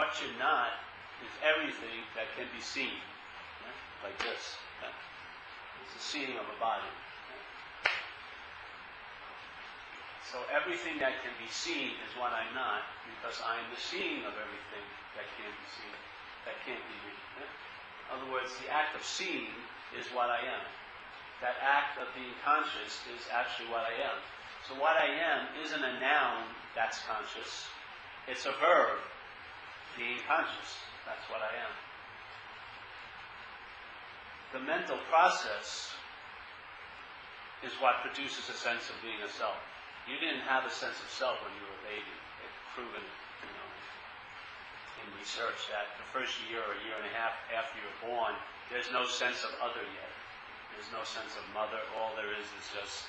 what you're not is everything that can be seen. Like this. It's the seeing of a body. So everything that can be seen is what I'm not, because I'm the seeing of everything that can't be seen, that can't be read. In other words, the act of seeing is what I am. That act of being conscious is actually what I am. So what I am isn't a noun that's conscious. It's a verb, being conscious. That's what I am. The mental process is what produces a sense of being a self. You didn't have a sense of self when you were a baby. It's proven, in research that the first year or year and a half after you're born, there's no sense of other yet. There's no sense of mother. All there is just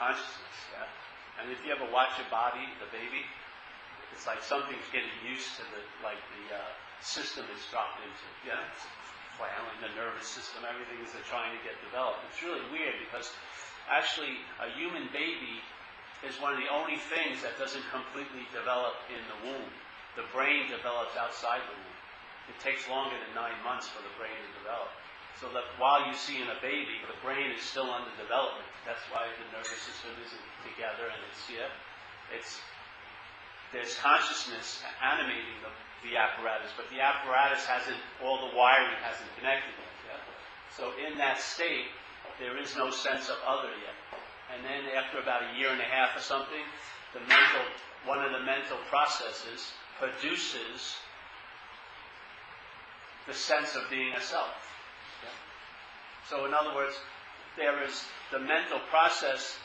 consciousness. Yeah? And if you ever watch a body, the baby, it's like something's getting used to the system it's dropped into. Yeah, it's flailing the nervous system. Everything is trying to get developed. It's really weird because actually a human baby is one of the only things that doesn't completely develop in the womb. The brain develops outside the womb. It takes longer than 9 months for the brain to develop. So that while you see in a baby, the brain is still under development. That's why the nervous system isn't together, and there's consciousness animating the apparatus, but the apparatus all the wiring hasn't connected yet. Yeah? So in that state, there is no sense of other yet. And then after about a year and a half or something, one of the mental processes produces the sense of being a self. Yeah? So in other words, there is the mental process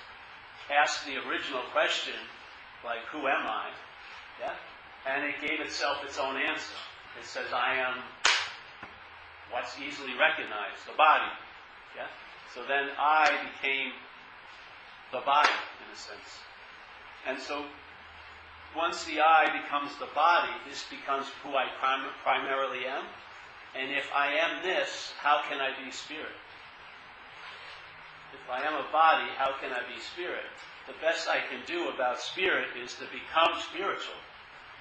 asks the original question, like, who am I? Yeah? And it gave itself its own answer. It says, I am what's easily recognized, the body. Yeah? So then I became the body, in a sense. And so once the I becomes the body, this becomes who I primarily am. And if I am this, how can I be spirit? If I am a body, how can I be spirit? The best I can do about spirit is to become spiritual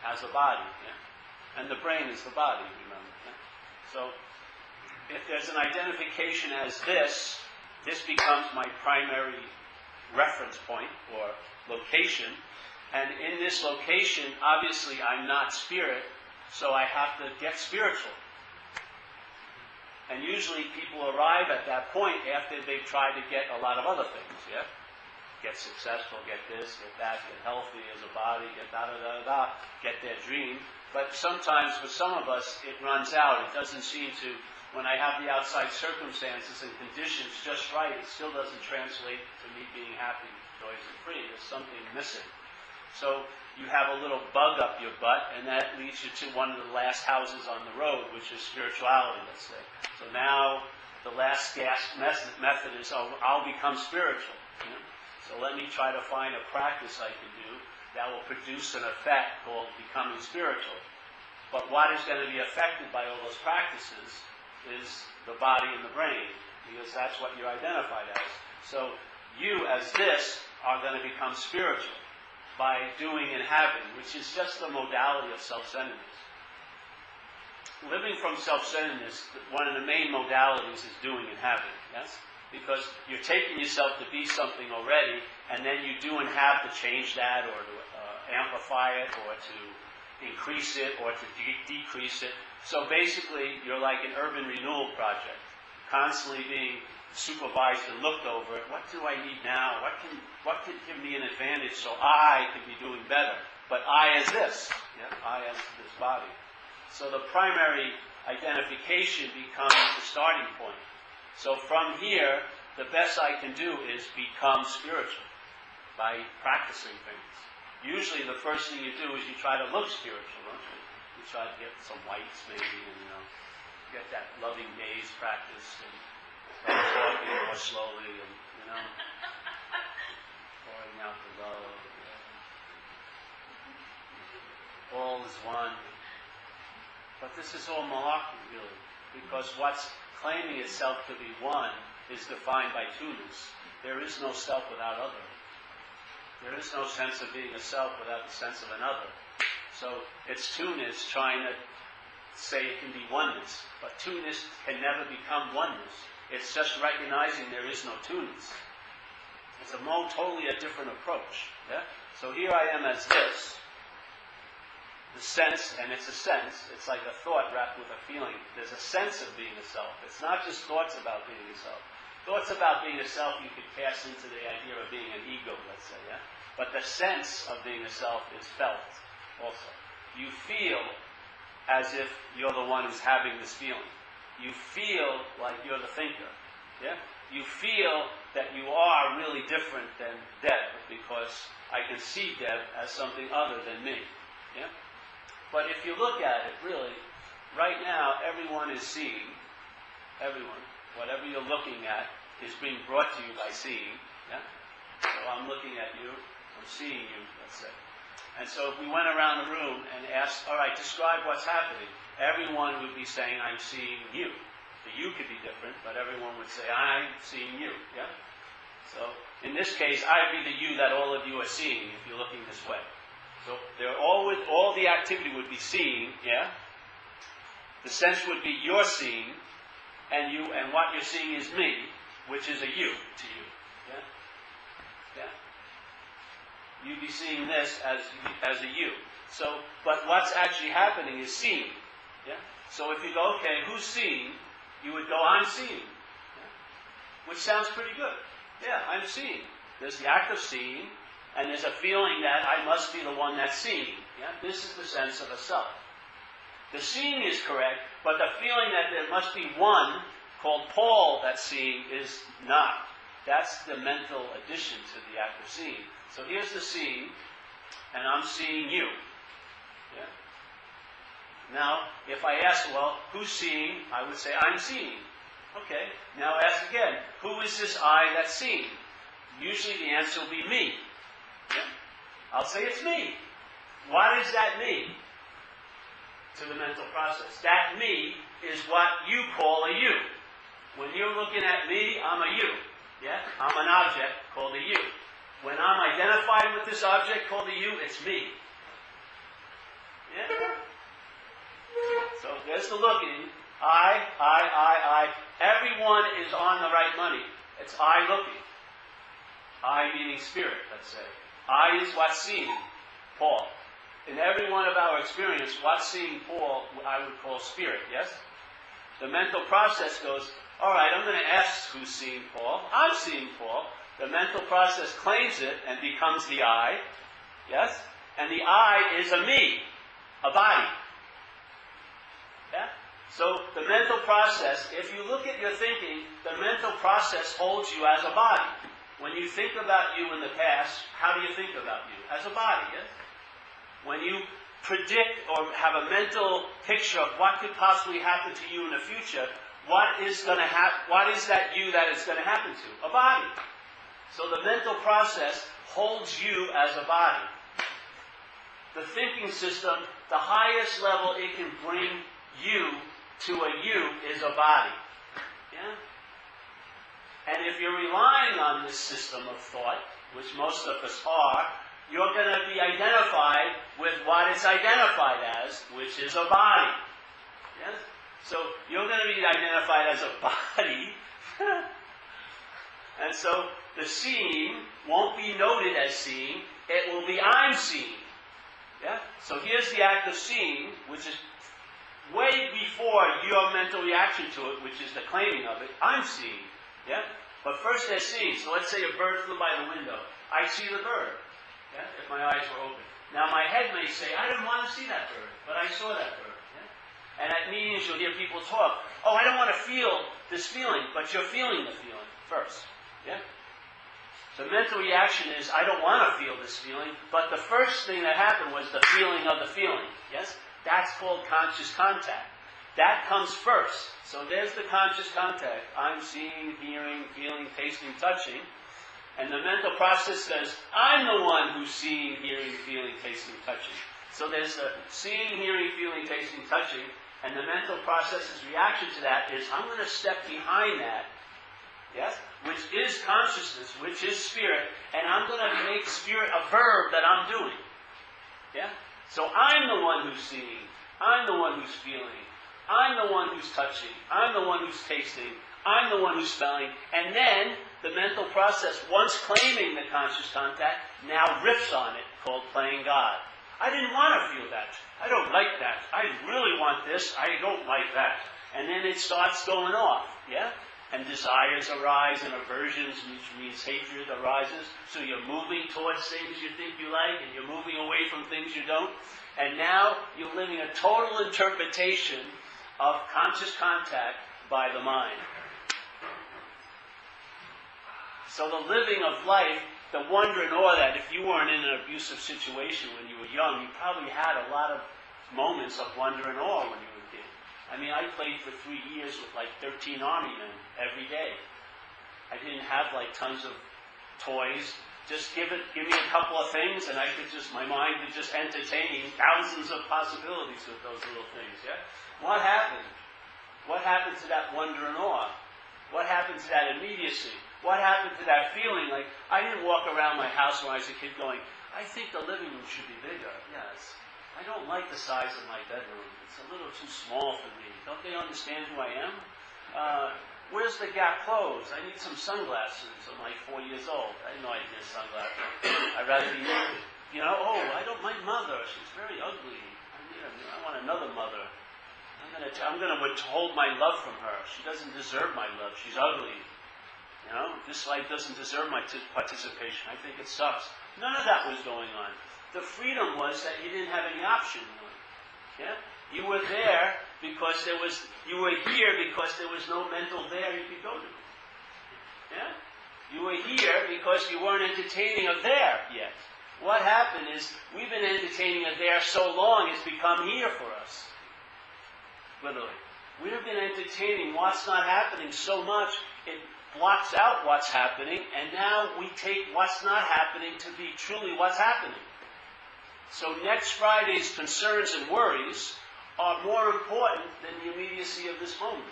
as a body. Yeah? And the brain is the body, remember. Yeah? So if there's an identification as this becomes my primary reference point or location. And in this location, obviously I'm not spirit, so I have to get spiritual. And usually people arrive at that point after they've tried to get a lot of other things, yeah? Get successful, get this, get that, get healthy as a body, get da-da-da-da-da, get their dream. But sometimes for some of us, it runs out. It doesn't seem to, when I have the outside circumstances and conditions just right, it still doesn't translate to me being happy, joyous, and free. There's something missing. So you have a little bug up your butt, and that leads you to one of the last houses on the road, which is spirituality, let's say. So now the last gasp method is, I'll become spiritual. You know? So let me try to find a practice I can do that will produce an effect called becoming spiritual. But what is going to be affected by all those practices is the body and the brain, because that's what you're identified as. So you, as this, are going to become spiritual by doing and having, which is just the modality of self-centeredness. Living from self-centeredness, one of the main modalities is doing and having, yes? Because you're taking yourself to be something already, and then you do and have to change that, or to amplify it, or to increase it, or to decrease it. So basically, you're like an urban renewal project, constantly being supervised and looked over. What do I need now? What can give me an advantage so I can be doing better? But I as this, yeah? I as this body. So the primary identification becomes the starting point. So from here, the best I can do is become spiritual by practicing things. Usually the first thing you do is you try to look spiritual, don't you? You try to get some whites maybe, and get that loving gaze practice, and start talking more slowly, and pouring out the love. All is one. But this is all malarkey, really, because what's claiming itself to be one is defined by two-ness. There is no self without other. There is no sense of being a self without the sense of another. So it's two-ness trying to say it can be oneness. But two-ness can never become oneness. It's just recognizing there is no two-ness. It's totally a different approach. Yeah? So here I am as this. The sense, and it's a sense, it's like a thought wrapped with a feeling. There's a sense of being a self. It's not just thoughts about being a self. Thoughts about being a self you could pass into the idea of being an ego, let's say, yeah? But the sense of being a self is felt also. You feel as if you're the one who's having this feeling. You feel like you're the thinker. Yeah? You feel that you are really different than Deb, because I can see Deb as something other than me. Yeah? But if you look at it, really, right now, everyone is seeing. Everyone. Whatever you're looking at is being brought to you by seeing. Yeah? So I'm looking at you. I'm seeing you, let's say. And so if we went around the room and asked, all right, describe what's happening, everyone would be saying, I'm seeing you. The you could be different, but everyone would say, I'm seeing you. Yeah? So in this case, I'd be the you that all of you are seeing if you're looking this way. So all the activity would be seeing, yeah? The sense would be you're seeing, and what you're seeing is me, which is a you to you. Yeah? Yeah? You'd be seeing this as a you. So, but what's actually happening is seeing. Yeah? So if you go, okay, who's seeing? You would go, I'm seeing. Yeah? Which sounds pretty good. Yeah, I'm seeing. There's the act of seeing, and there's a feeling that I must be the one that's seeing. Yeah? This is the sense of a self. The seeing is correct, but the feeling that there must be one called Paul that's seeing is not. That's the mental addition to the act of seeing. So here's the seeing, and I'm seeing you. Yeah? Now, if I ask, well, who's seeing? I would say, I'm seeing. Okay, now ask again, who is this I that's seeing? Usually the answer will be me. Yeah? I'll say it's me. What is that me? To the mental process. That me is what you call a you. When you're looking at me, I'm a you. Yeah? I'm an object called a you. When I'm identified with this object called a you, it's me. Yeah? So there's the looking. I. Everyone is on the right money. It's I looking. I meaning spirit, let's say. I is what's seeing, Paul. In every one of our experience, what's seeing Paul, I would call spirit, yes? The mental process goes, all right, I'm going to ask who's seeing Paul. I'm seeing Paul. The mental process claims it and becomes the I, yes? And the I is a me, a body. Yeah? So the mental process, if you look at your thinking, the mental process holds you as a body. When you think about you in the past, how do you think about you? As a body, yes? When you predict or have a mental picture of what could possibly happen to you in the future, what is that you that is going to happen to? A body. So the mental process holds you as a body. The thinking system, the highest level it can bring you to a you is a body. Yeah? And if you're relying on this system of thought, which most of us are, you're going to be identified with what it's identified as, which is a body. Yes? So you're going to be identified as a body. And so the seeing won't be noted as seeing. It will be I'm seeing. Yeah? So here's the act of seeing, which is way before your mental reaction to it, which is the claiming of it. I'm seeing. Yeah? But first they're seeing. So let's say a bird flew by the window. I see the bird. Yeah? If my eyes were open. Now my head may say, I didn't want to see that bird, but I saw that bird. Yeah? And at meetings you'll hear people talk, oh, I don't want to feel this feeling, but you're feeling the feeling first. Yeah? The mental reaction is, I don't want to feel this feeling, but the first thing that happened was the feeling of the feeling. Yes? That's called conscious contact. That comes first. So there's the conscious contact. I'm seeing, hearing, feeling, tasting, touching. And the mental process says, I'm the one who's seeing, hearing, feeling, tasting, touching. So there's the seeing, hearing, feeling, tasting, touching. And the mental process's reaction to that is, I'm going to step behind that, yes, which is consciousness, which is spirit, and I'm going to make spirit a verb that I'm doing. Yeah? So I'm the one who's seeing. I'm the one who's feeling. I'm the one who's touching. I'm the one who's tasting. I'm the one who's smelling. And then the mental process, once claiming the conscious contact, now riffs on it, called playing God. I didn't want to feel that. I don't like that. I really want this. I don't like that. And then it starts going off, yeah? And desires arise and aversions, which means hatred, arises. So you're moving towards things you think you like, and you're moving away from things you don't. And now you're living a total interpretation of conscious contact by the mind. So the living of life, the wonder and awe that if you weren't in an abusive situation when you were young, you probably had a lot of moments of wonder and awe when you were a kid. I mean, I played for 3 years with like 13 army men every day. I didn't have like tons of toys. Just give me a couple of things, and my mind could just entertain thousands of possibilities with those little things. Yeah. What happened? What happened to that wonder and awe? What happened to that immediacy? What happened to that feeling? Like, I didn't walk around my house when I was a kid going, I think the living room should be bigger. Yes. I don't like the size of my bedroom. It's a little too small for me. Don't they understand who I am? Where's the Gap clothes? I need some sunglasses. I'm like 4 years old. I didn't know I needed sunglasses. I'd rather be, I don't like mother. She's very ugly. I want another mother. I'm going to withhold my love from her. She doesn't deserve my love. She's ugly. This life doesn't deserve my participation. I think it sucks. None of that was going on. The freedom was that you didn't have any option. Yeah? You were there because you were here because there was no mental there you could go to. Yeah? You were here because you weren't entertaining a there yet. What happened is we've been entertaining a there so long it's become here for us. Literally. We've been entertaining what's not happening so much it blocks out what's happening, and now we take what's not happening to be truly what's happening. So next Friday's concerns and worries are more important than the immediacy of this moment.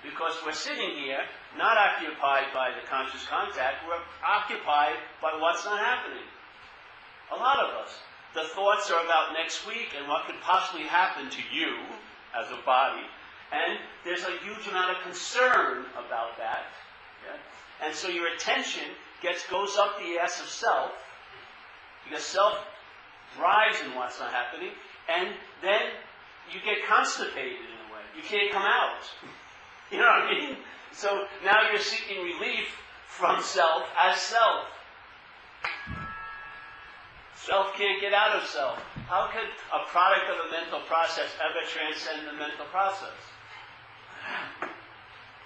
Because we're sitting here, not occupied by the conscious contact, we're occupied by what's not happening. A lot of us. The thoughts are about next week and what could possibly happen to you as a body. And there's a huge amount of concern about that. Yeah? And so your attention goes up the ass of self, because self thrives in what's not happening, and then you get constipated in a way. You can't come out. You know what I mean? So now you're seeking relief from self as self. Self can't get out of self. How could a product of a mental process ever transcend the mental process?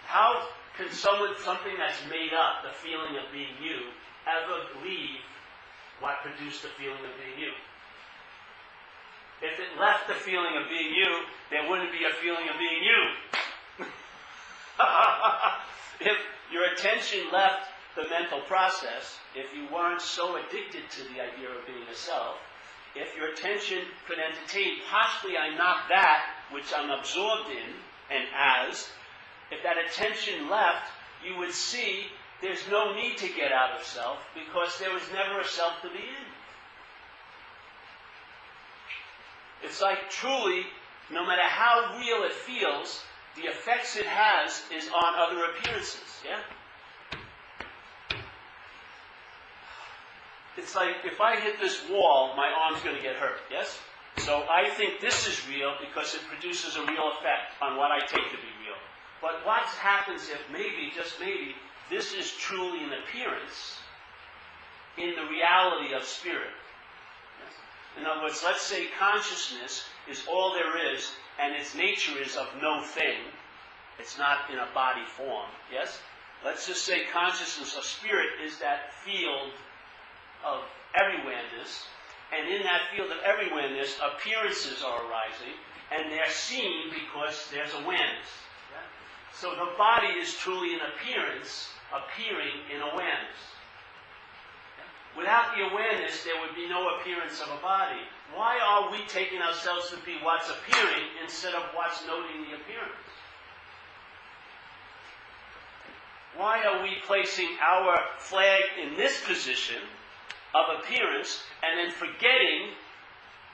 How can something that's made up, the feeling of being you, ever leave what produced the feeling of being you? If it left the feeling of being you, there wouldn't be a feeling of being you. If your attention left the mental process, if you weren't so addicted to the idea of being a self, if your attention could entertain, possibly I'm not that which I'm absorbed in and as, if that attention left, you would see there's no need to get out of self because there was never a self to be in. It's like truly, no matter how real it feels, the effects it has is on other appearances. Yeah? It's like if I hit this wall, my arm's going to get hurt. Yes? So I think this is real because it produces a real effect on what I take to be real. But what happens if maybe, just maybe, this is truly an appearance in the reality of spirit? Yes? In other words, let's say consciousness is all there is, and its nature is of no thing. It's not in a body form. Yes? Let's just say consciousness of spirit is that field of everywhereness, and in that field of everywhereness, appearances are arising, and they're seen because there's awareness. Yeah? So the body is truly an appearance, appearing in awareness. Yeah? Without the awareness, there would be no appearance of a body. Why are we taking ourselves to be what's appearing instead of what's noting the appearance? Why are we placing our flag in this position of appearance and then forgetting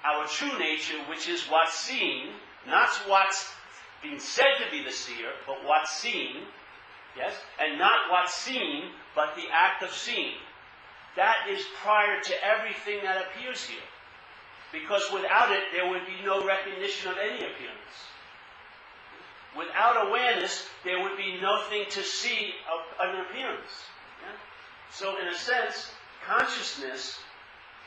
our true nature, which is what's seen, not what's being said to be the seer, but what's seen, yes? And not what's seen, but the act of seeing. That is prior to everything that appears here. Because without it, there would be no recognition of any appearance. Without awareness, there would be nothing to see of an appearance. Yeah? So in a sense, consciousness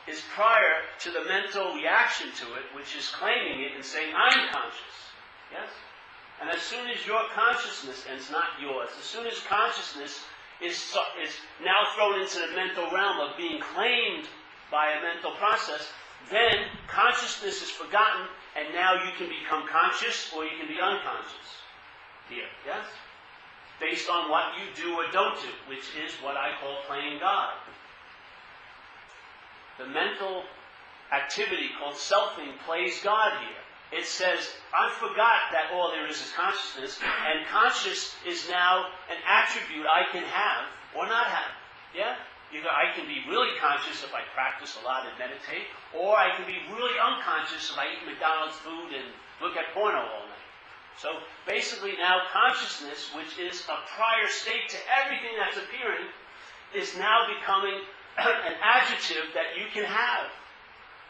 is prior to the mental reaction to it, which is claiming it and saying, I'm conscious. Yes? And as soon as your consciousness, and it's not yours, as soon as consciousness is now thrown into the mental realm of being claimed by a mental process, then consciousness is forgotten, and now you can become conscious or you can be unconscious. Here, yes? Based on what you do or don't do, which is what I call playing God. The mental activity called selfing plays God here. It says, I forgot that all there is consciousness, and conscious is now an attribute I can have or not have. Yeah? Either I can be really conscious if I practice a lot and meditate, or I can be really unconscious if I eat McDonald's food and look at porno all night. So basically now consciousness, which is a prior state to everything that's appearing, is now becoming an adjective that you can have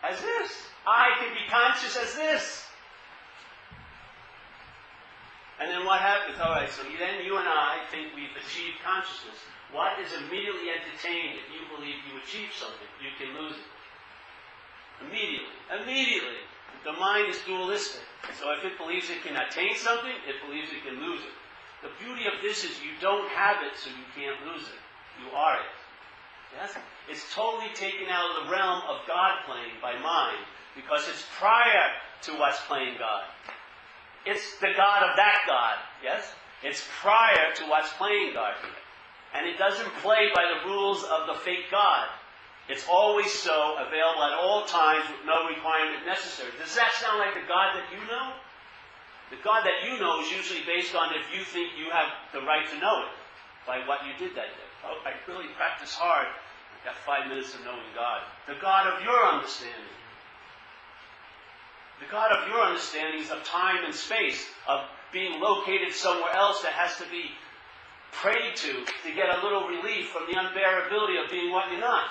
as this. I can be conscious as this. And then what happens? All right, so then you and I think we've achieved consciousness. What is immediately entertained if you believe you achieve something? You can lose it. Immediately. Immediately. The mind is dualistic. So if it believes it can attain something, it believes it can lose it. The beauty of this is you don't have it, so you can't lose it. You are it. Yes? It's totally taken out of the realm of God playing by mind, because it's prior to what's playing God. It's the God of that God, yes? It's prior to what's playing God here. And it doesn't play by the rules of the fake God. It's always so, available at all times with no requirement necessary. Does that sound like the God that you know? The God that you know is usually based on if you think you have the right to know it, by what you did that day. Oh, I really practice hard. I've got 5 minutes of knowing God. The God of your understanding. The God of your understandings of time and space, of being located somewhere else that has to be prayed to get a little relief from the unbearability of being what you're not.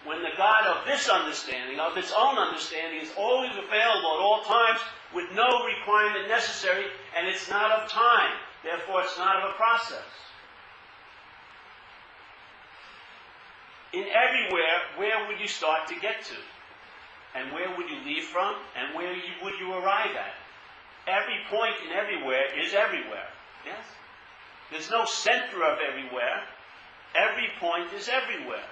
When the God of this understanding, of its own understanding, is always available at all times with no requirement necessary, and it's not of time. Therefore, it's not of a process. In everywhere, where would you start to get to? And where would you leave from? And where would you arrive at? Every point in everywhere is everywhere. Yes? There's no center of everywhere. Every point is everywhere.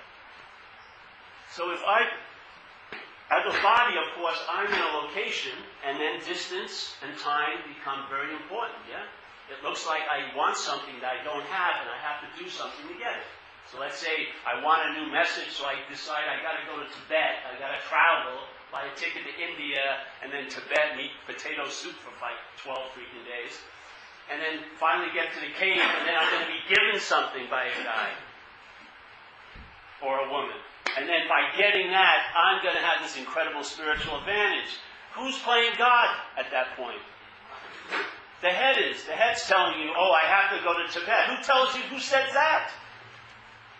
So if as a body, of course, I'm in a location, and then distance and time become very important, yeah? It looks like I want something that I don't have, and I have to do something to get it. So let's say I want a new message, so I decide I got to go to Tibet, I got to travel, buy a ticket to India, and then Tibet, and eat potato soup for like 12 freaking days. And then finally get to the cave, and then I'm going to be given something by a guy or a woman. And then by getting that, I'm going to have this incredible spiritual advantage. Who's playing God at that point? The head is. The head's telling you, oh, I have to go to Tibet. Who tells you? Who says that?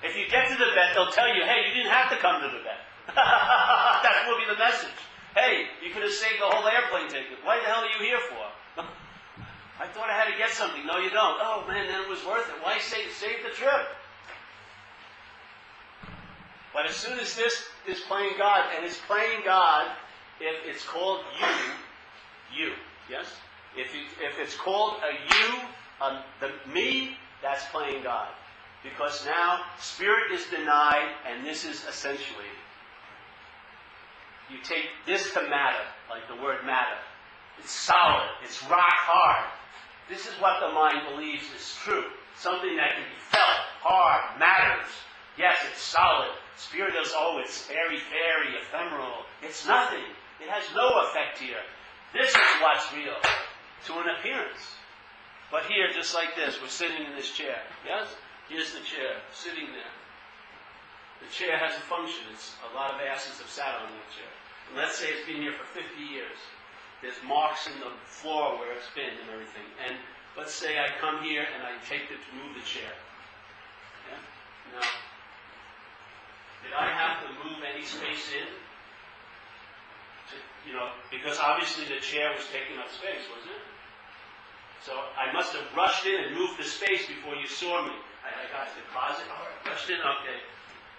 If you get to Tibet, they'll tell you, hey, you didn't have to come to Tibet. That will be the message. Hey, you could have saved the whole airplane ticket. What the hell are you here for? I thought I had to get something. No, you don't. Oh, man, then it was worth it. Why save the trip? But as soon as this is playing God, and it's playing God if it's called you, yes? If it's called a you, the me, that's playing God. Because now spirit is denied, and this is essentially, you take this to matter, like the word matter. It's solid, it's rock hard. This is what the mind believes is true. Something that can be felt, hard, matters. Yes, it's solid. Spirit is, oh, it's airy-fairy, ephemeral. It's nothing. It has no effect here. This is what's real, to an appearance. But here, just like this, we're sitting in this chair. Yes? Here's the chair, sitting there. The chair has a function. A lot of asses have sat on that chair. let's say it's been here for 50 years. There's marks in the floor where it's been and everything. And let's say I come here and I take it to move the chair. Yeah? Now, did I have to move any space in? Because obviously the chair was taking up space, wasn't it? So I must have rushed in and moved the space before you saw me. I got to the closet, rushed in, okay.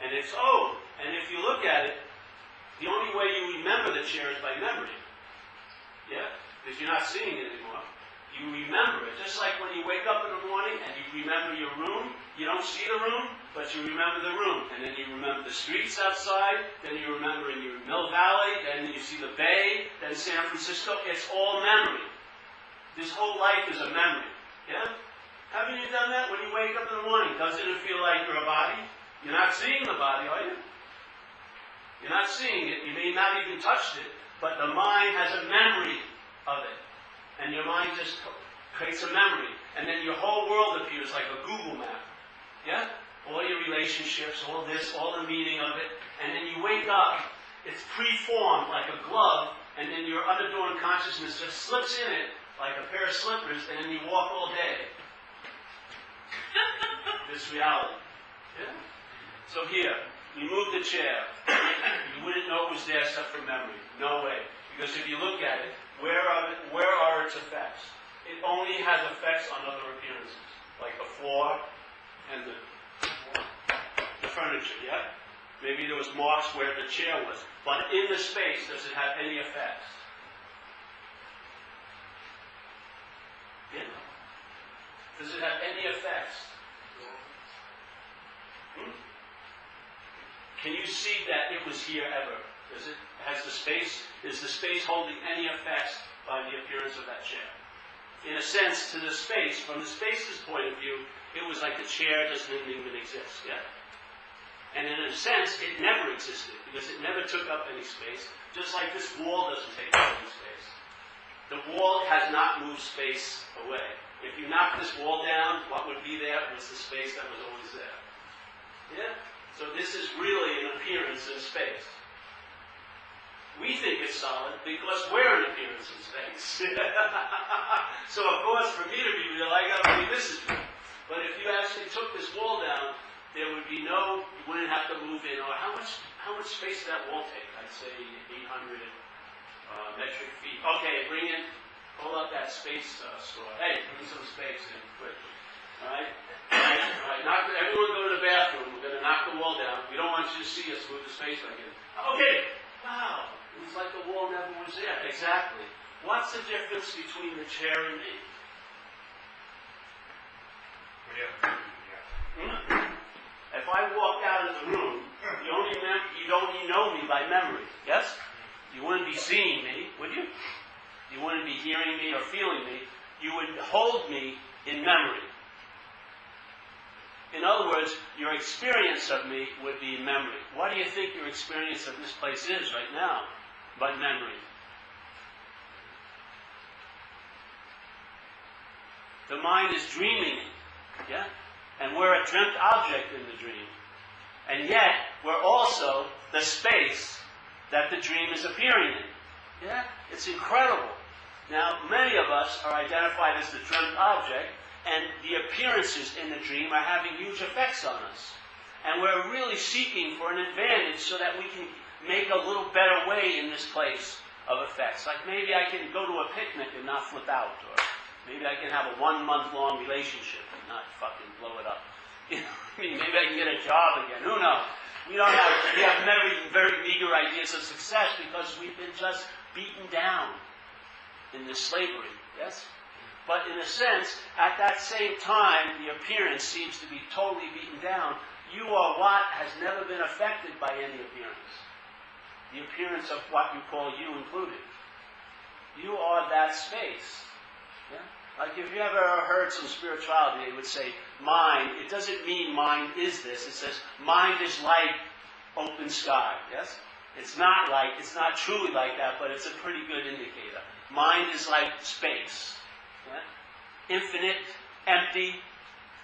And and if you look at it, the only way you remember the chair is by memory. Yeah? Because you're not seeing it anymore. You remember it. Just like when you wake up in the morning and you remember your room, you don't see the room, but you remember the room. And then you remember the streets outside, then you remember in your Mill Valley, then you see the bay, then San Francisco. It's all memory. This whole life is a memory. Yeah? Haven't you done that when you wake up in the morning? Doesn't it feel like you're a body? You're not seeing the body, are you? You're not seeing it. You may not even touch it, but the mind has a memory of it. And your mind just creates a memory. And then your whole world appears like a Google map. Yeah? All your relationships, all this, all the meaning of it. And then you wake up, it's pre-formed like a glove, and then your underdone consciousness just slips in it like a pair of slippers, and then you walk all day. This reality. Yeah? So here, you move the chair. You wouldn't know it was there except for memory. No way. Because if you look at it, where are its effects? It only has effects on other appearances, like the floor and the furniture, yeah? Maybe there was marks where the chair was. But in the space, does it have any effects? Yeah? Does it have any effects? Can you see that it was here ever? Is the space holding any effects by the appearance of that chair? In a sense, to the space, from the space's point of view, it was like the chair doesn't even exist, yeah? And in a sense, it never existed, because it never took up any space, just like this wall doesn't take up any space. The wall has not moved space away. If you knock this wall down, what would be there was the space that was always there. Yeah? So this is really an appearance in space. We think it's solid because we're an appearance in space. So of course, for me to be real, I got to believe this is real. But if you actually took this wall down, there would be you wouldn't have to move in. Or how much space did that wall take? I'd say 800 metric feet. Okay, pull up that space store. Hey, bring some space in quick. All right? Everyone go to the bathroom. We're going to knock the wall down. We don't want you to see us move the space like it. Okay. Wow. It was like the wall never was there. Exactly. What's the difference between the chair and me? If I walk out of the room, you'd only know me by memory. Yes? You wouldn't be seeing me, would you? You wouldn't be hearing me or feeling me. You would hold me in memory. In other words, your experience of me would be memory. What do you think your experience of this place is right now? But memory. The mind is dreaming, yeah? And we're a dreamt object in the dream. And yet, we're also the space that the dream is appearing in. Yeah? It's incredible. Now, many of us are identified as the dreamt object, and the appearances in the dream are having huge effects on us. And we're really seeking for an advantage so that we can make a little better way in this place of effects. Like maybe I can go to a picnic and not flip out, or maybe I can have a 1-month-long relationship and not fucking blow it up. You know what I mean? Maybe I can get a job again. Who knows? We have very meager ideas of success because we've been just beaten down in this slavery. Yes? But in a sense, at that same time, the appearance seems to be totally beaten down. You are what has never been affected by any appearance. The appearance of what you call you included. You are that space. Yeah? Like if you ever heard some spirituality, they would say, mind. It doesn't mean mind is this. It says, mind is like open sky. Yes? It's not truly like that, but it's a pretty good indicator. Mind is like space. Yeah? Infinite, empty,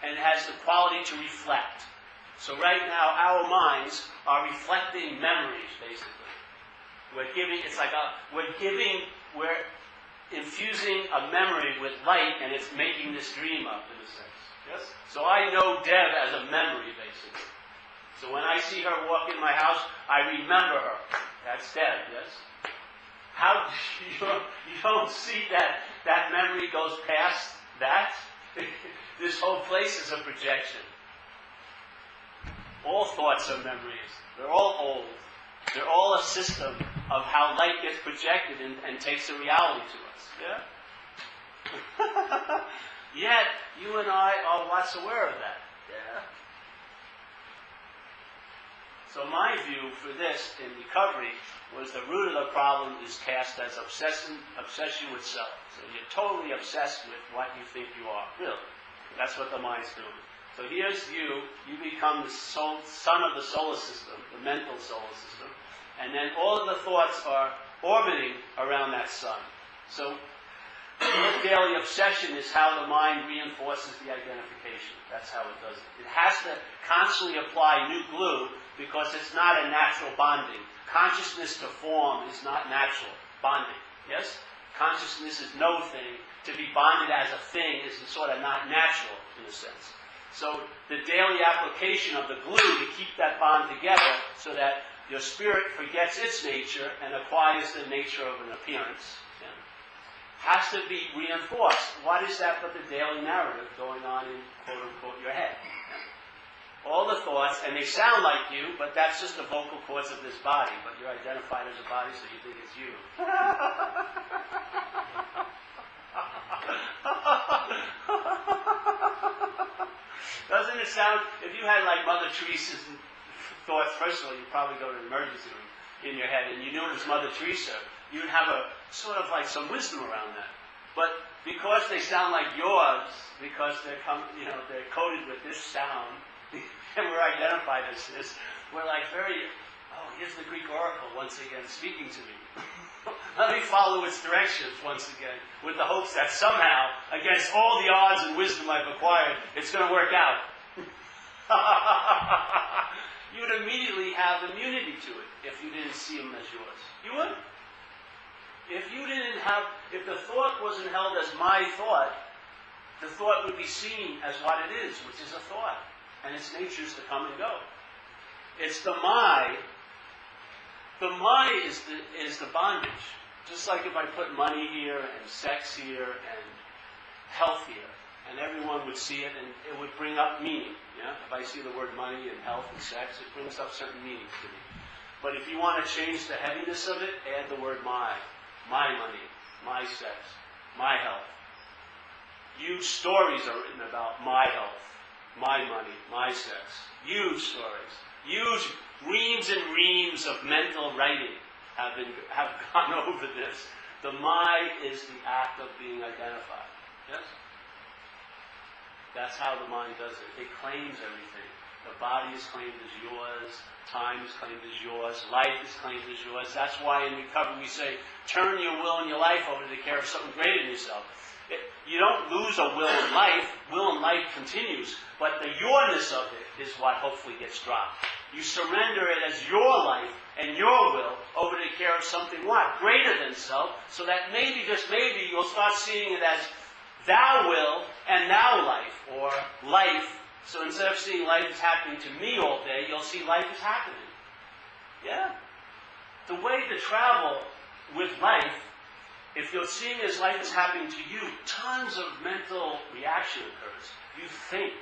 and it has the quality to reflect. So right now, our minds are reflecting memories, basically. We're infusing a memory with light, and it's making this dream up, in a sense. Yes? So I know Deb as a memory, basically. So when I see her walk in my house, I remember her. That's Deb, yes? How you don't see that memory goes past that? This whole place is a projection. All thoughts are memories. They're all old. They're all a system of how light gets projected and takes a reality to us. Yeah? Yet, you and I are what's aware of that. Yeah? So my view for this in recovery was the root of the problem is cast as obsession with self. So you're totally obsessed with what you think you are. Really. That's what the mind's doing. So here's you become the son of the solar system, the mental solar system, and then all of the thoughts are orbiting around that sun. So your daily obsession is how the mind reinforces the identification. That's how it does it. It has to constantly apply new glue because it's not a natural bonding. Consciousness to form is not natural bonding. Yes? Consciousness is no thing. To be bonded as a thing is sort of not natural in a sense. So the daily application of the glue to keep that bond together so that your spirit forgets its nature and acquires the nature of an appearance, yeah, has to be reinforced. What is that but the daily narrative going on in, quote-unquote, your head? Yeah. All the thoughts, and they sound like you, but that's just the vocal cords of this body, but you're identified as a body, so you think it's you. Doesn't it sound, if you had like Mother Teresa's thoughts, first of all, you'd probably go to the emergency room in your head, and you knew it was Mother Teresa, you'd have a sort of like some wisdom around that. But because they sound like yours, because they're coded with this sound, and we're identified as this, we're like here's the Greek oracle once again speaking to me. Let me follow its directions once again, with the hopes that somehow, against all the odds and wisdom I've acquired, it's going to work out. You would immediately have immunity to it if you didn't see them as yours. You would. If the thought wasn't held as my thought, the thought would be seen as what it is, which is a thought. And its nature is to come and go. It's the my. The my is the bondage. Just like if I put money here and sex here and health here, and everyone would see it and it would bring up meaning. Yeah? If I see the word money and health and sex, it brings up certain meanings to me. But if you want to change the heaviness of it, add the word my money, my sex, my health. Huge stories are written about my health, my money, my sex. Huge stories. Huge reams and reams of mental writing have gone over this. The my is the act of being identified. Yes? That's how the mind does it. It claims everything. The body is claimed as yours. Time is claimed as yours. Life is claimed as yours. That's why in recovery we say, turn your will and your life over to the care of something greater than yourself. You don't lose a will in life. Will in life continues. But the yourness of it is what hopefully gets dropped. You surrender it as your life and your will over to the care of something what? Greater than self. So that maybe, just maybe, you'll start seeing it as thou will and thou life, or life. So instead of seeing life is happening to me all day, you'll see life is happening. Yeah? The way to travel with life, if you're seeing as life is happening to you, tons of mental reaction occurs. You think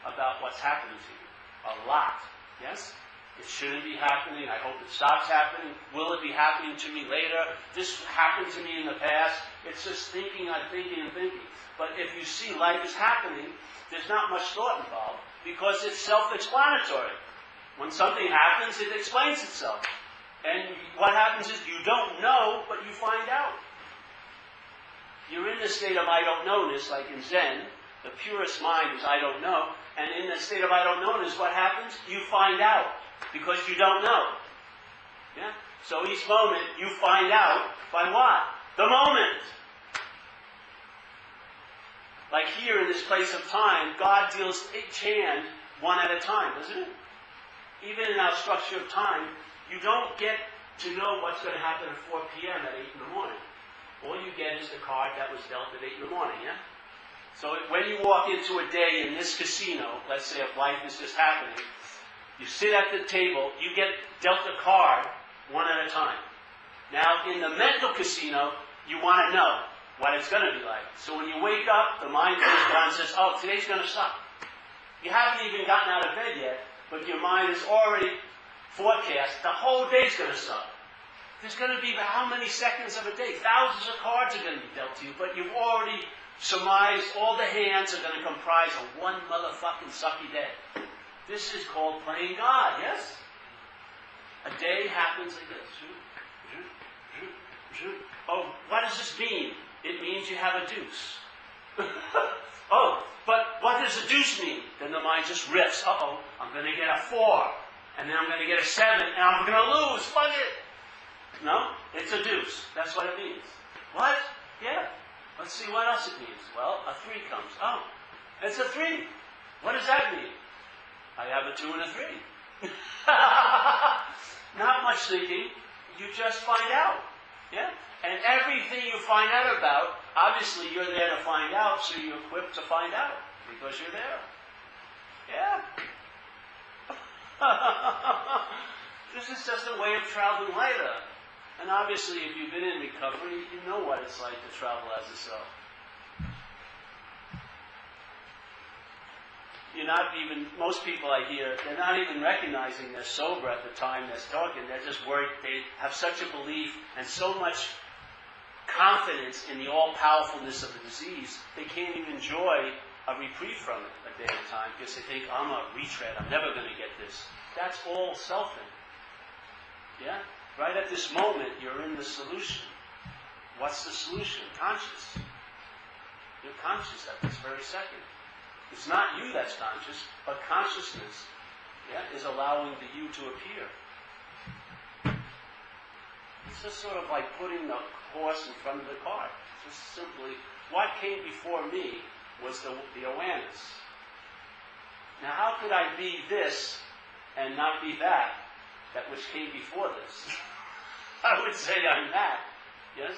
about what's happening to you a lot. Yes? It shouldn't be happening. I hope it stops happening. Will it be happening to me later? This happened to me in the past. It's just thinking and thinking and thinking. But if you see life is happening, there's not much thought involved because it's self-explanatory. When something happens, it explains itself. And what happens is you don't know, but you find out. You're in the state of I don't knowness, like in Zen. The purest mind is I don't know. And in the state of I don't knowness, what happens? You find out. Because you don't know. Yeah? So each moment you find out by what? The moment. Like here in this place of time, God deals each hand one at a time, doesn't it? Even in our structure of time, you don't get to know what's going to happen at 4 p.m. at 8 in the morning. All you get is the card that was dealt at 8 in the morning, yeah? So when you walk into a day in this casino, let's say if life is just happening, you sit at the table, you get dealt a card one at a time. Now, in the mental casino, you want to know what it's going to be like. So when you wake up, the mind goes down and says, oh, today's going to suck. You haven't even gotten out of bed yet, but your mind is already forecast the whole day's going to suck. There's going to be how many seconds of a day? Thousands of cards are going to be dealt to you, but you've already surmised all the hands are going to comprise of one motherfucking sucky day. This is called playing God, yes? A day happens like this. Oh, what does this mean? It means you have a deuce. Oh, but what does a deuce mean? Then the mind just riffs. Uh-oh, I'm going to get a 4. And then I'm going to get a 7, and I'm going to lose. Fuck it. No, it's a deuce. That's what it means. What? Yeah. Let's see what else it means. Well, a 3 comes. Oh, it's a 3. What does that mean? I have a 2 and a 3. Not much thinking. You just find out. Yeah? And everything you find out about, obviously you're there to find out, so you're equipped to find out. Because you're there. Yeah. This is just a way of traveling later. And obviously, if you've been in recovery, you know what it's like to travel as a self. You're not even, most people I hear, they're not even recognizing they're sober at the time they're talking. They're just worried. They have such a belief and so much confidence in the all-powerfulness of the disease, they can't even enjoy a reprieve from it a day at a time because they think, I'm a retread, I'm never going to get this. That's all selfing. Yeah? Right at this moment, you're in the solution. What's the solution? Conscious. You're conscious at this very second. It's not you that's conscious, but consciousness, yeah, is allowing the you to appear. It's just sort of like putting the horse in front of the cart. Just simply, what came before me was the awareness. Now, how could I be this and not be that which came before this? I would say I'm that, yes?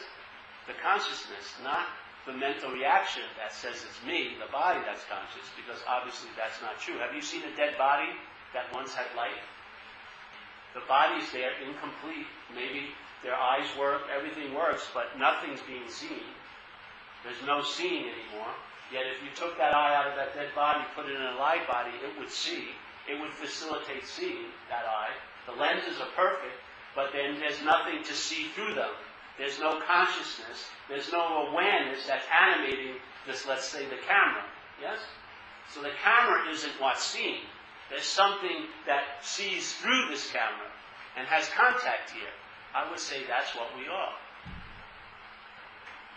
The consciousness, not the mental reaction that says it's me, the body that's conscious, because obviously that's not true. Have you seen a dead body that once had life? The body's there, incomplete. Maybe their eyes work, everything works, but nothing's being seen. There's no seeing anymore. Yet if you took that eye out of that dead body, put it in a live body, it would see. It would facilitate seeing, that eye. The lenses are perfect, but then there's nothing to see through them. There's no consciousness. There's no awareness that's animating this, let's say, the camera. Yes? So the camera isn't what's seen. There's something that sees through this camera and has contact here. I would say that's what we are.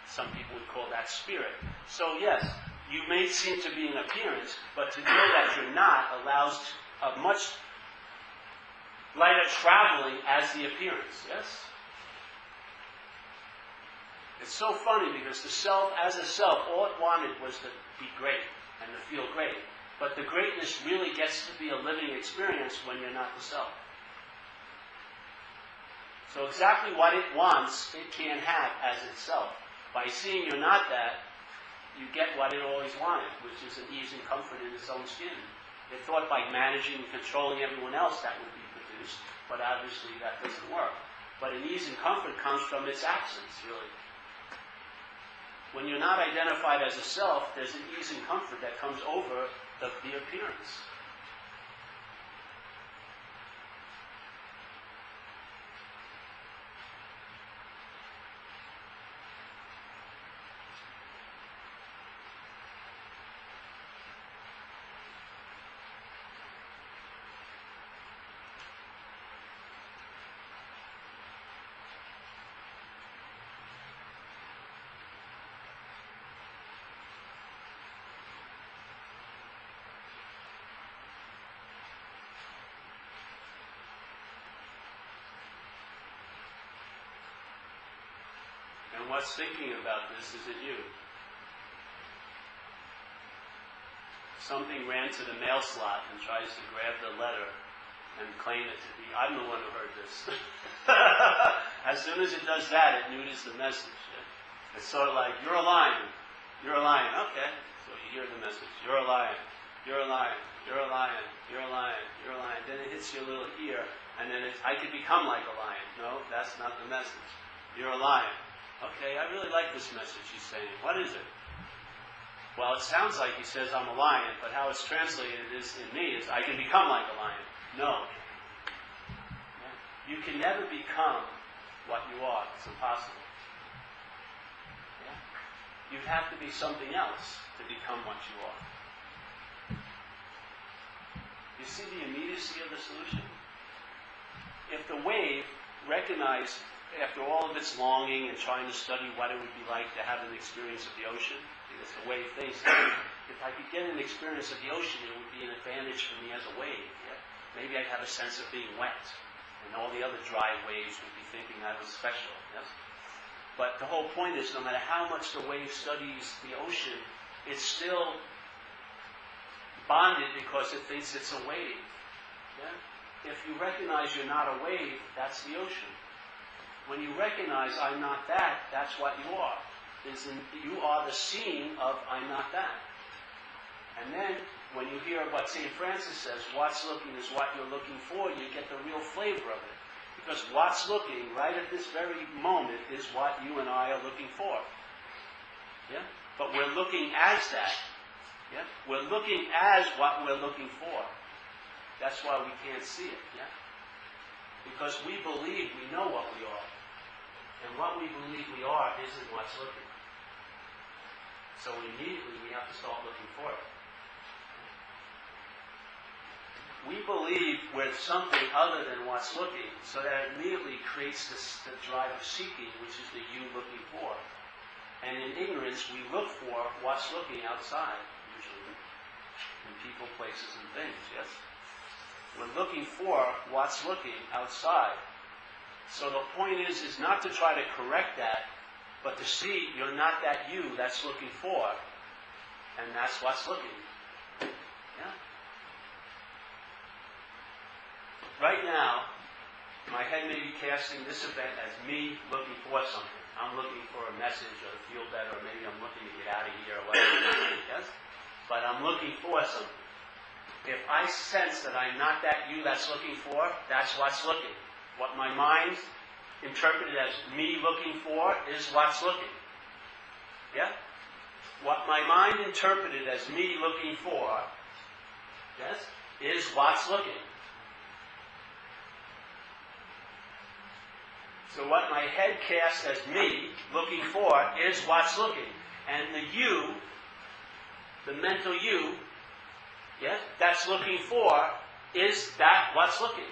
Some people would call that spirit. So yes, you may seem to be an appearance, but to know that you're not allows a much lighter traveling as the appearance. Yes? It's so funny because the self, as a self, all it wanted was to be great and to feel great. But the greatness really gets to be a living experience when you're not the self. So exactly what it wants, it can't have as itself. By seeing you're not that, you get what it always wanted, which is an ease and comfort in its own skin. It thought by managing and controlling everyone else that would be produced, but obviously that doesn't work. But an ease and comfort comes from its absence, really. When you're not identified as a self, there's an ease and comfort that comes over the appearance. And what's thinking about this is it you. Something ran to the mail slot and tries to grab the letter and claim it to be, I'm the one who heard this. As soon as it does that, it neuters the message. Yeah? It's sort of like, you're a lion. You're a lion. Okay. So you hear the message. You're a lion. You're a lion. You're a lion. You're a lion. You're a lion. Then it hits your little ear, and then I could become like a lion. No, that's not the message. You're a lion. Okay, I really like this message he's saying. What is it? Well, it sounds like he says I'm a lion, but how it's translated is in me is I can become like a lion. No. Yeah. You can never become what you are. It's impossible. Yeah. You have to be something else to become what you are. You see the immediacy of the solution? If the wave recognized, after all of its longing and trying to study what it would be like to have an experience of the ocean, because the wave thinks, if I could get an experience of the ocean, it would be an advantage for me as a wave. Yeah? Maybe I'd have a sense of being wet, and all the other dry waves would be thinking I was special. Yes? But the whole point is, no matter how much the wave studies the ocean, it's still bonded because it thinks it's a wave. Yeah? If you recognize you're not a wave, that's the ocean. When you recognize I'm not that, that's what you are. You are the seeing of I'm not that. And then, when you hear what St. Francis says, what's looking is what you're looking for, you get the real flavor of it. Because what's looking right at this very moment is what you and I are looking for. Yeah? But we're looking as that. Yeah? We're looking as what we're looking for. That's why we can't see it. Yeah? Because we believe we know what we are. And what we believe we are isn't what's looking. So immediately we have to start looking for it. We believe we're something other than what's looking, so that it immediately creates the drive of seeking, which is the you looking for. And in ignorance, we look for what's looking outside, usually, in people, places, and things, yes? We're looking for what's looking outside. So the point is not to try to correct that, but to see you're not that you that's looking for, and that's what's looking. Yeah? Right now, my head may be casting this event as me looking for something. I'm looking for a message or to feel better, or maybe I'm looking to get out of here or whatever. Yes? But I'm looking for something. If I sense that I'm not that you that's looking for, that's what's looking. What my mind interpreted as me looking for is what's looking. Yeah? What my mind interpreted as me looking for, yes, is what's looking. So what my head casts as me looking for is what's looking. And the you, the mental you, yes, that's looking for, is that what's looking.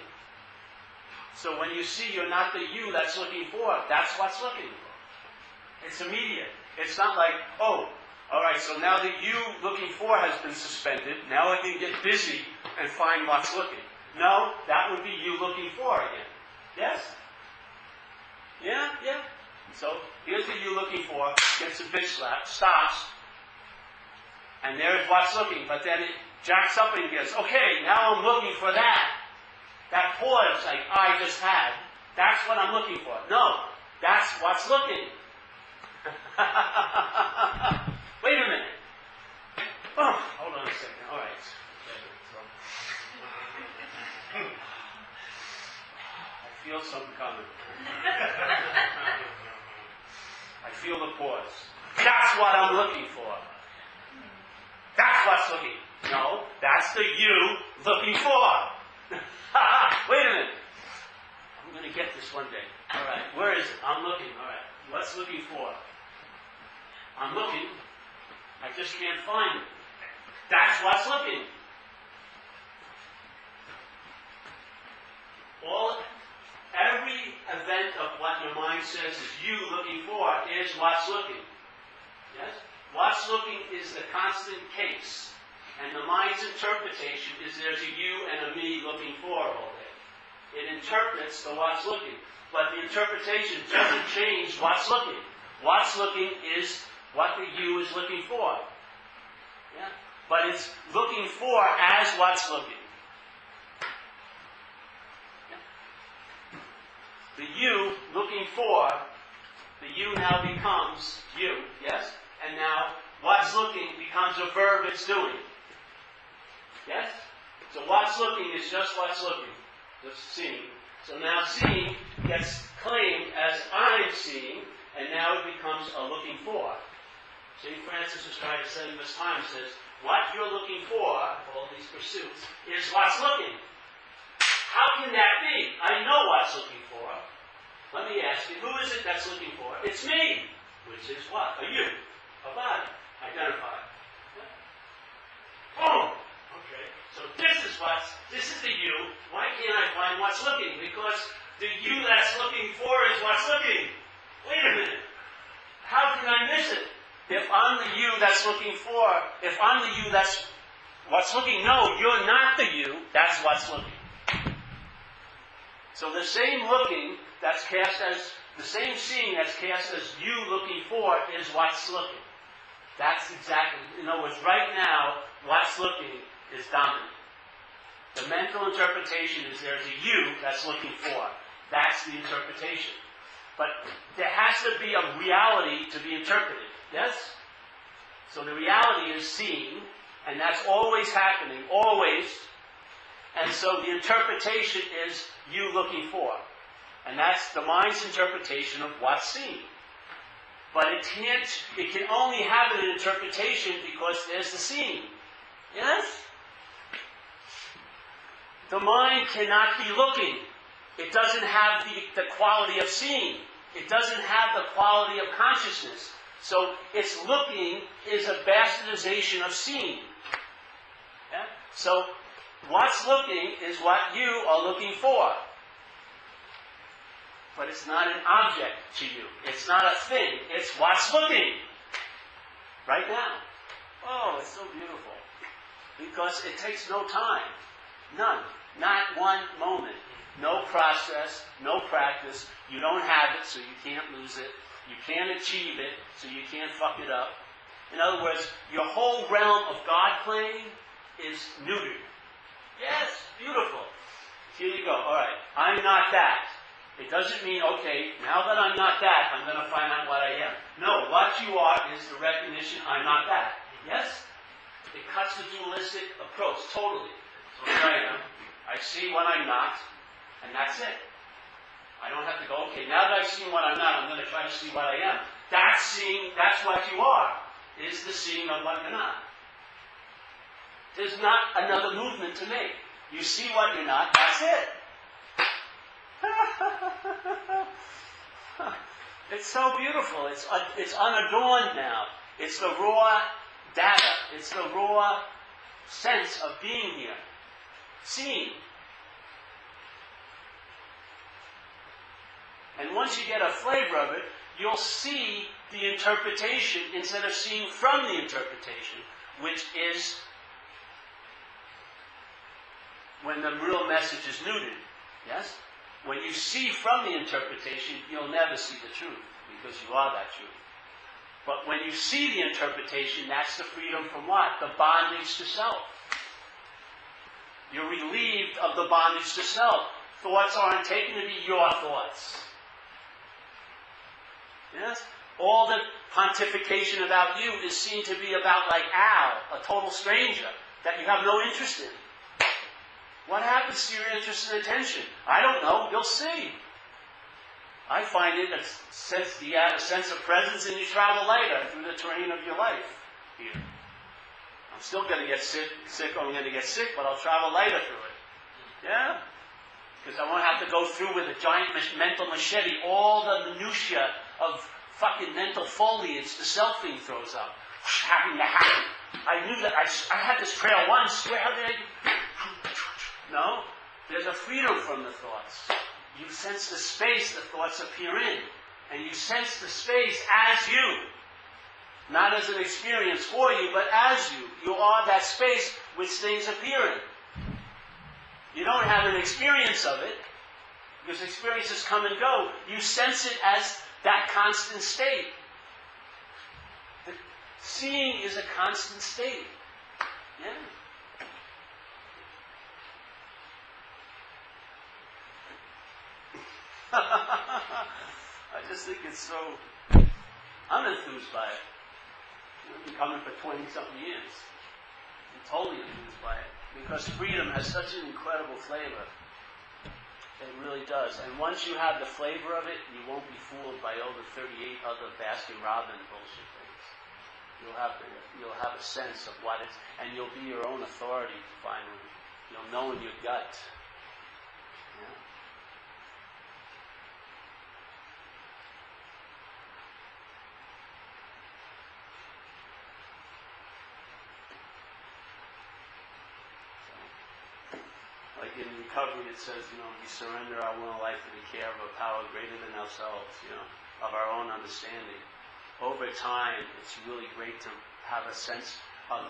So when you see you're not the you that's looking for, that's what's looking. It's immediate. It's not like, oh, all right, so now the you looking for has been suspended. Now I can get busy and find what's looking. No, that would be you looking for again. Yes? Yeah, yeah. So here's the you looking for, gets a bitch slap, stops, and there's what's looking. But then it jacks up and goes, okay, now I'm looking for that. That pause like I just had, that's what I'm looking for. No, that's what's looking. Wait a minute. Oh, hold on a second. All right. I feel something coming. I feel the pause. That's what I'm looking for. That's what's looking. No, that's the you looking for. Wait a minute. I'm going to get this one day. All right. Where is it? I'm looking. All right. What's looking for? I'm looking. I just can't find it. That's what's looking. Every event of what your mind says is you looking for is what's looking. Yes? What's looking is the constant case. And the mind's interpretation is there's a you and a me looking for all day. It interprets the what's looking. But the interpretation doesn't change what's looking. What's looking is what the you is looking for. Yeah? But it's looking for as what's looking. the you looking for, the you now becomes you, yes? And now what's looking becomes a verb it's doing. Yes? So what's looking is just what's looking, just seeing. So now seeing gets claimed as I'm seeing, and now it becomes a looking for. St. Francis was trying to say this time, says, what you're looking for, all these pursuits, is what's looking. How can that be? I know what's looking for. Let me ask you, who is it that's looking for? It's me, which is what? A you, a body, identified. Boom! Okay, so this is the you. Why can't I find what's looking? Because the you that's looking for is what's looking. Wait a minute. How can I miss it? If I'm the you that's looking for, if I'm the you that's what's looking, no, you're not the you, that's what's looking. So the same looking that's cast as, the same seeing that's cast as you looking for is what's looking. That's exactly, in other words, right now, what's looking is dominant. The mental interpretation is there's a you that's looking for. That's the interpretation. But there has to be a reality to be interpreted. Yes? So the reality is seeing, and that's always happening, always. And so the interpretation is you looking for. And that's the mind's interpretation of what's seen. But it can only have an interpretation because there's the seeing. Yes? The mind cannot be looking. It doesn't have the quality of seeing. It doesn't have the quality of consciousness. So its looking is a bastardization of seeing. Yeah? So what's looking is what you are looking for. But it's not an object to you. It's not a thing. It's what's looking. Right now. Oh, it's so beautiful. Because it takes no time. None. Not one moment. No process, no practice. You don't have it, so you can't lose it. You can't achieve it, so you can't fuck it up. In other words, your whole realm of God playing is neutered. Yes, beautiful. Here you go. All right, I'm not that. It doesn't mean, okay, now that I'm not that, I'm going to find out what I am. No, what you are is the recognition I'm not that. Yes? It cuts the dualistic approach totally. So here I am. I see what I'm not, and that's it. I don't have to go, okay, now that I've seen what I'm not, I'm going to try to see what I am. That's seeing, that's what you are, is the seeing of what you're not. There's not another movement to make. You see what you're not, that's it. It's so beautiful. It's unadorned now. It's the raw data. It's the raw sense of being here. Seeing. And once you get a flavor of it, you'll see the interpretation instead of seeing from the interpretation, which is when the real message is neutered. Yes? When you see from the interpretation, you'll never see the truth, because you are that truth. But when you see the interpretation, that's the freedom from what? The bondage to self. You're relieved of the bondage to self. Thoughts aren't taken to be your thoughts. Yes? All the pontification about you is seen to be about like Al, a total stranger, that you have no interest in. What happens to your interest and attention? I don't know. You'll see. I find it you add a sense of presence and you travel later through the terrain of your life here. I'm still going to get sick, I'm going to get sick, but I'll travel later through it. Yeah? Because I won't have to go through with a giant mental machete all the minutiae of fucking mental foliage the selfing throws up. Having to happen. I knew that I had this trail once. Where did I... No, there's a freedom from the thoughts. You sense the space the thoughts appear in. And you sense the space as you. Not as an experience for you, but as you. You are that space which things appear in. You don't have an experience of it, because experiences come and go. You sense it as that constant state. The seeing is a constant state. Yeah. I just think it's so, I'm enthused by it. I've been coming for 20-something years. I'm totally enthused by it. Because freedom has such an incredible flavor. It really does. And once you have the flavor of it, you won't be fooled by over 38 other Baskin-Robbins bullshit things. You'll have a sense of what it's, and you'll be your own authority finally. You'll know in your gut. Yeah. Like in recovery, it says, we surrender our will and life to the care of a power greater than ourselves, of our own understanding. Over time, it's really great to have a sense of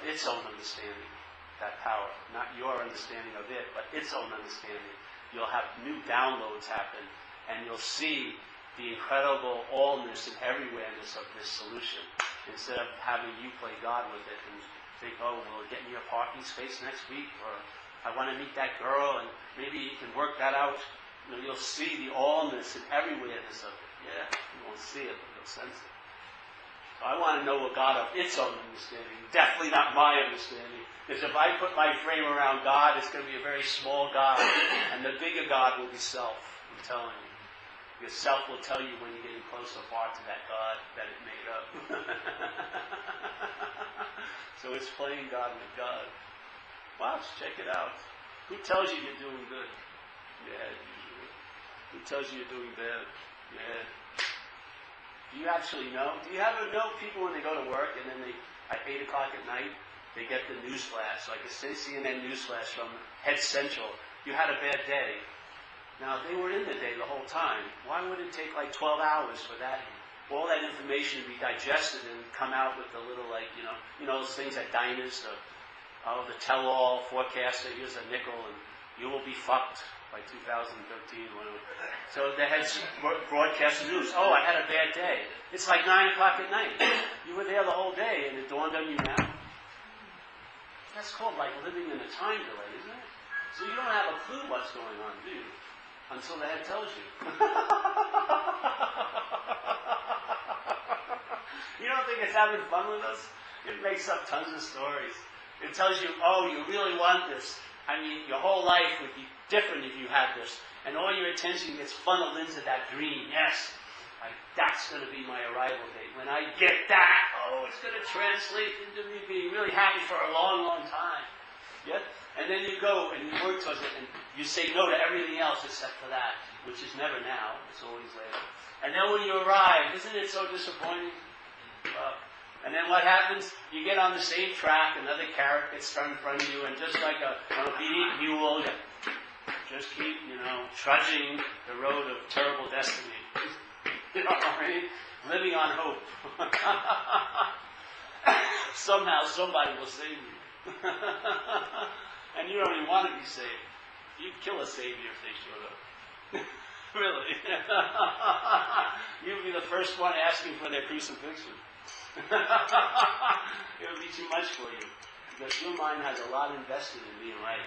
its own understanding, that power. Not your understanding of it, but its own understanding. You'll have new downloads happen, and you'll see the incredible allness and everywhereness of this solution. Instead of having you play God with it and think, oh, will it get me a parking space next week? Or I want to meet that girl, and maybe you can work that out. You'll see the allness and everywhereness of it. Yeah, you won't see it, but you'll sense it. So I want to know a God of its own understanding, definitely not my understanding. Because if I put my frame around God, it's going to be a very small God, and the bigger God will be self, I'm telling you. Because self will tell you when you're getting close or far to that God that it made up. So it's playing God with God. Watch, check it out. Who tells you you're doing good? Your head, usually. Who tells you you're doing bad? Your head. Do you actually know? Do you ever know people when they go to work and then at 8 o'clock at night, they get the news flash, like a CNN news flash from Head Central. You had a bad day. Now, they were in the day the whole time. Why would it take like 12 hours for that? All that information to be digested and come out with the little, those things at diners, the tell-all forecaster, here's a nickel, and you will be fucked by 2013, whatever. So they had broadcast news. Oh, I had a bad day. It's like 9 o'clock at night. You were there the whole day, and it dawned on you now. That's called like living in a time delay, isn't it? So you don't have a clue what's going on, do you? Until the head tells you. You don't think it's having fun with us? It makes up tons of stories. It tells you, oh, you really want this. I mean, your whole life would be different if you had this. And all your attention gets funneled into that dream. Yes, that's going to be my arrival date. When I get that, it's going to translate into me being really happy for a long, long time. Yeah? And then you go and you work towards it and you say no to everything else except for that, which is never now. It's always later. And then when you arrive, isn't it so disappointing? And then what happens? You get on the same track, another carrot gets thrown in front of you, and just like an obedient mule, you just keep, trudging the road of terrible destiny. You know what I mean? Living on hope. Somehow somebody will save you. And you don't even want to be saved. You'd kill a savior if they showed up. Really. You'd be the first one asking for their crucifixion. It would be too much for you. Because your mind has a lot invested in being right.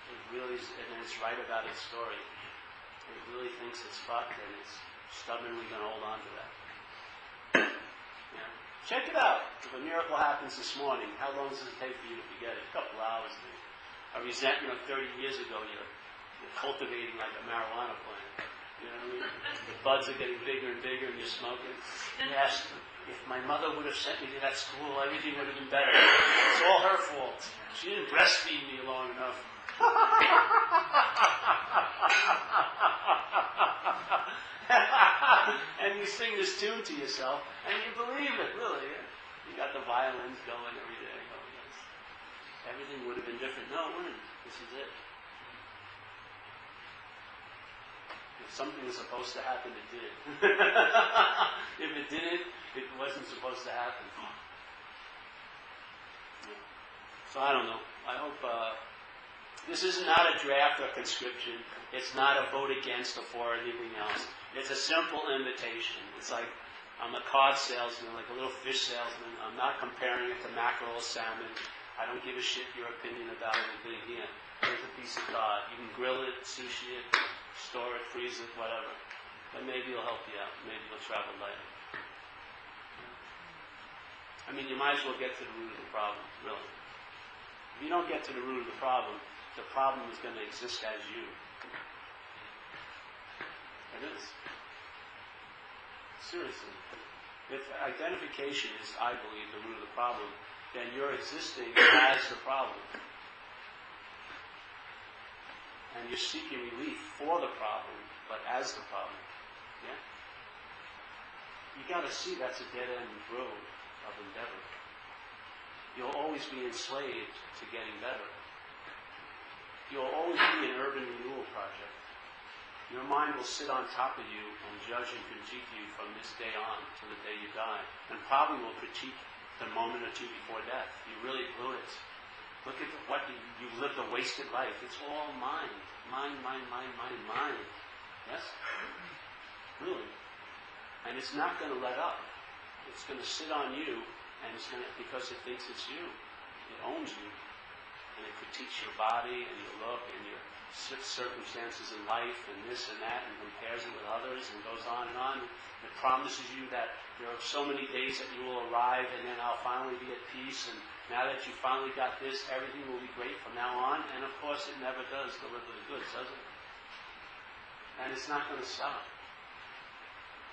It really is, and it's right about its story. It really thinks it's fucked, and it's stubbornly going to hold on to that. Yeah. Check it out. If a miracle happens this morning, how long does it take for you to forget it? A couple hours. A resentment 30 years ago, you're cultivating like a marijuana plant. You know what I mean? The buds are getting bigger and bigger, and you're smoking. Yes, if my mother would have sent me to that school, everything would have been better. It's all her fault. She didn't breastfeed me long enough. And you sing this tune to yourself, and you believe it, really. You got the violins going every day. Oh, yes. Everything would have been different. No, it wouldn't. This is it. If something was supposed to happen, it did. If it didn't, it wasn't supposed to happen. So I don't know. I hope this is not a draft or conscription. It's not a vote against or for anything else. It's a simple invitation. It's like I'm a cod salesman, like a little fish salesman. I'm not comparing it to mackerel or salmon. I don't give a shit your opinion about anything here. Here's a piece of cod. You can grill it, sushi it, store it, freeze it, whatever. But maybe it'll help you out. Maybe you'll travel lighter. I mean, you might as well get to the root of the problem, really. If you don't get to the root of the problem is going to exist as you. It is. Seriously. If identification is, I believe, the root of the problem, then you're existing as the problem. And you're seeking relief for the problem, but as the problem. Yeah? You got to see that's a dead-end road of endeavor. You'll always be enslaved to getting better. You'll always be an urban renewal project. Your mind will sit on top of you and judge and critique you from this day on to the day you die. And probably will critique the moment or two before death. You really blew it. Look at what you lived a wasted life. It's all mind. Mind. Yes? Really. And it's not going to let up. It's going to sit on you, and it's going to, because it thinks it's you. It owns you. And it critiques your body and your look and your circumstances in life and this and that, and compares it with others and goes on and on. It promises you that there are so many days that you will arrive, and then I'll finally be at peace, and now that you finally got this, everything will be great from now on. And of course it never does deliver the goods, does it? And it's not going to stop.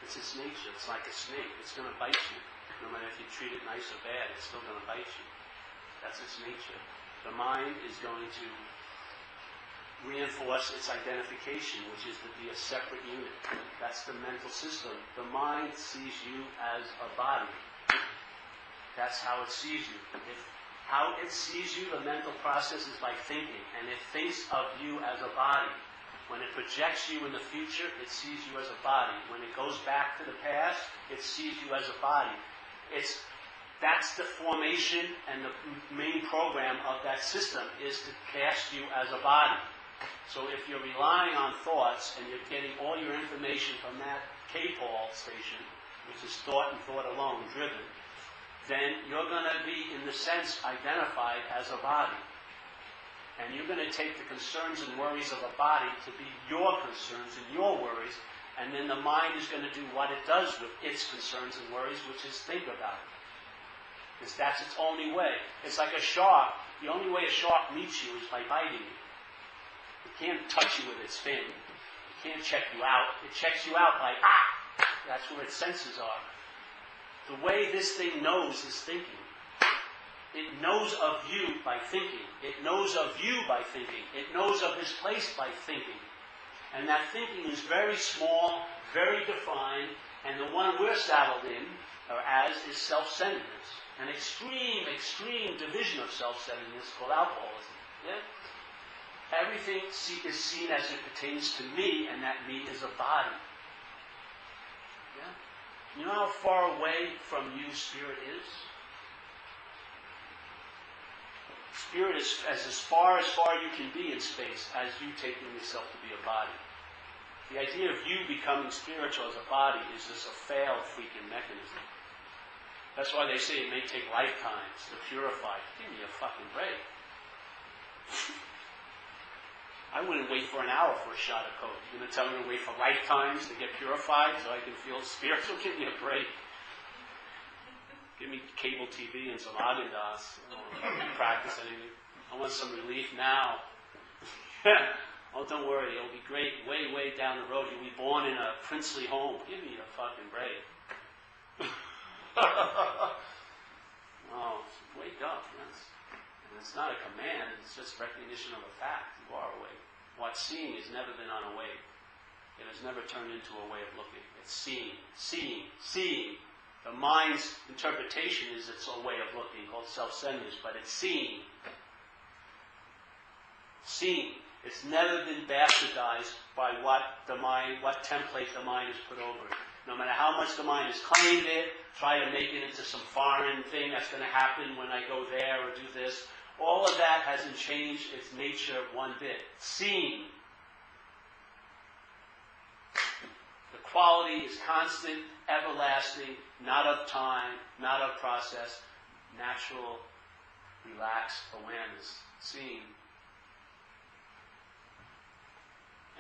It's its nature. It's like a snake. It's going to bite you. No matter if you treat it nice or bad, it's still going to bite you. That's its nature. The mind is going to reinforce its identification, which is to be a separate unit. That's the mental system. The mind sees you as a body. That's how it sees you. How it sees you, the mental process, is by thinking. And it thinks of you as a body. When it projects you in the future, it sees you as a body. When it goes back to the past, it sees you as a body. That's the formation and the main program of that system, is to cast you as a body. So if you're relying on thoughts and you're getting all your information from that K-Paul station, which is thought and thought alone driven, then you're going to be, in the sense, identified as a body. And you're going to take the concerns and worries of a body to be your concerns and your worries, and then the mind is going to do what it does with its concerns and worries, which is think about it. Because that's its only way. It's like a shark. The only way a shark meets you is by biting you. It can't touch you with its fin. It can't check you out. It checks you out by, that's where its senses are. The way this thing knows is thinking. It knows of you by thinking. It knows of you by thinking. It knows of this place by thinking. And that thinking is very small, very defined, and the one we're saddled in, or as, is self-centeredness. An extreme division of self-centeredness called alcoholism. Yeah? Everything is seen as it pertains to me, and that me is a body. Yeah? You know how far away from you spirit is? Spirit is as far you can be in space as you taking yourself to be a body. The idea of you becoming spiritual as a body is just a failed freaking mechanism. That's why they say it may take lifetimes to purify. Give me a fucking break. I wouldn't wait for an hour for a shot of coke. You're going to tell me to wait for lifetimes to get purified so I can feel spiritual? Give me a break. Give me cable TV and some Haagen-Dazs. I don't want to practice anything. I want some relief now. Oh, don't worry. It'll be great way, way down the road. You'll be born in a princely home. Give me a fucking break. Oh, wake up. And it's not a command. It's just recognition of a fact. You are awake. What's seeing has never been unawake. It has never turned into a way of looking. It's seeing. The mind's interpretation is its own way of looking, called self-centeredness, but it's seeing. It's never been bastardized by what template the mind has put over it. No matter how much the mind has claimed it, try to make it into some foreign thing that's going to happen when I go there or do this, all of that hasn't changed its nature one bit. Seeing. The quality is constant, everlasting, not of time, not of process, natural, relaxed awareness. Seeing.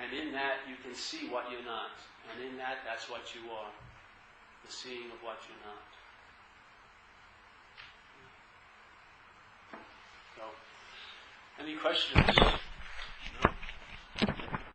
And in that, you can see what you're not. And in that, that's what you are. The seeing of what you're not. So, any questions?